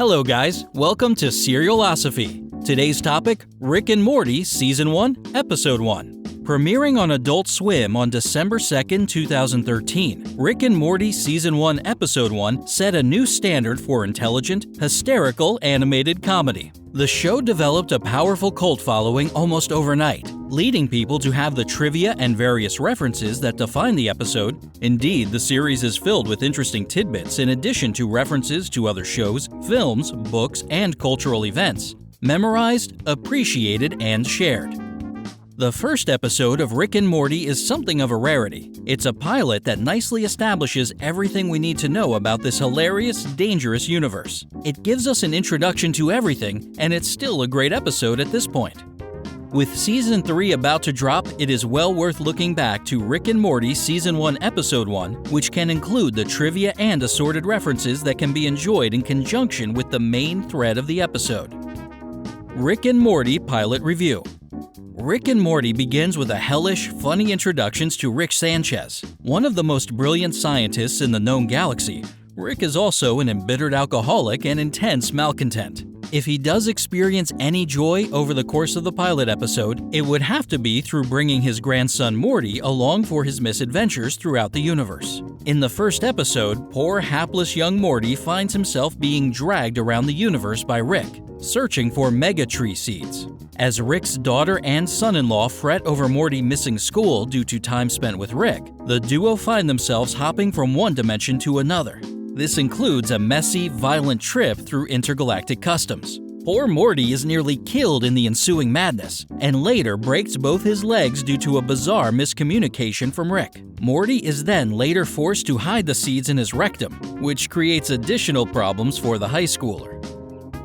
Hello guys, welcome to Serielosophy. Today's topic, Rick and Morty Season 1, Episode 1. Premiering on Adult Swim on December 2, 2013, Rick and Morty Season 1, Episode 1 set a new standard for intelligent, hysterical animated comedy. The show developed a powerful cult following almost overnight, leading people to have the trivia and various references that define the episode. Indeed, the series is filled with interesting tidbits in addition to references to other shows, films, books, and cultural events. Memorized, appreciated, and shared. The first episode of Rick and Morty is something of a rarity. It's a pilot that nicely establishes everything we need to know about this hilarious, dangerous universe. It gives us an introduction to everything, and it's still a great episode at this point. With Season 3 about to drop, it is well worth looking back to Rick and Morty Season 1 Episode 1, which can include the trivia and assorted references that can be enjoyed in conjunction with the main thread of the episode. Rick and Morty Pilot Review. Rick and Morty begins with a hellish, funny introductions to Rick Sanchez. One of the most brilliant scientists in the known galaxy, Rick is also an embittered alcoholic and intense malcontent. If he does experience any joy over the course of the pilot episode, it would have to be through bringing his grandson Morty along for his misadventures throughout the universe. In the first episode, poor hapless young Morty finds himself being dragged around the universe by Rick, searching for mega tree seeds. As Rick's daughter and son-in-law fret over Morty missing school due to time spent with Rick, the duo find themselves hopping from one dimension to another. This includes a messy, violent trip through intergalactic customs. Poor Morty is nearly killed in the ensuing madness, and later breaks both his legs due to a bizarre miscommunication from Rick. Morty is then later forced to hide the seeds in his rectum, which creates additional problems for the high schooler.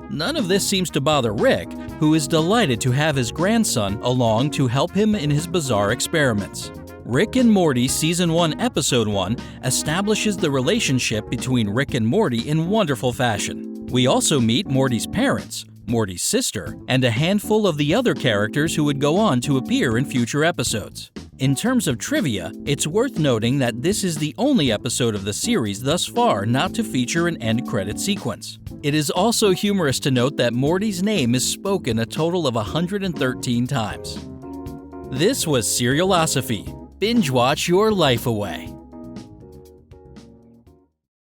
None of this seems to bother Rick, who is delighted to have his grandson along to help him in his bizarre experiments. Rick and Morty Season 1 Episode 1 establishes the relationship between Rick and Morty in wonderful fashion. We also meet Morty's parents, Morty's sister, and a handful of the other characters who would go on to appear in future episodes. In terms of trivia, it's worth noting that this is the only episode of the series thus far not to feature an end credit sequence. It is also humorous to note that Morty's name is spoken a total of 113 times. This was Serielosophy. Binge watch your life away.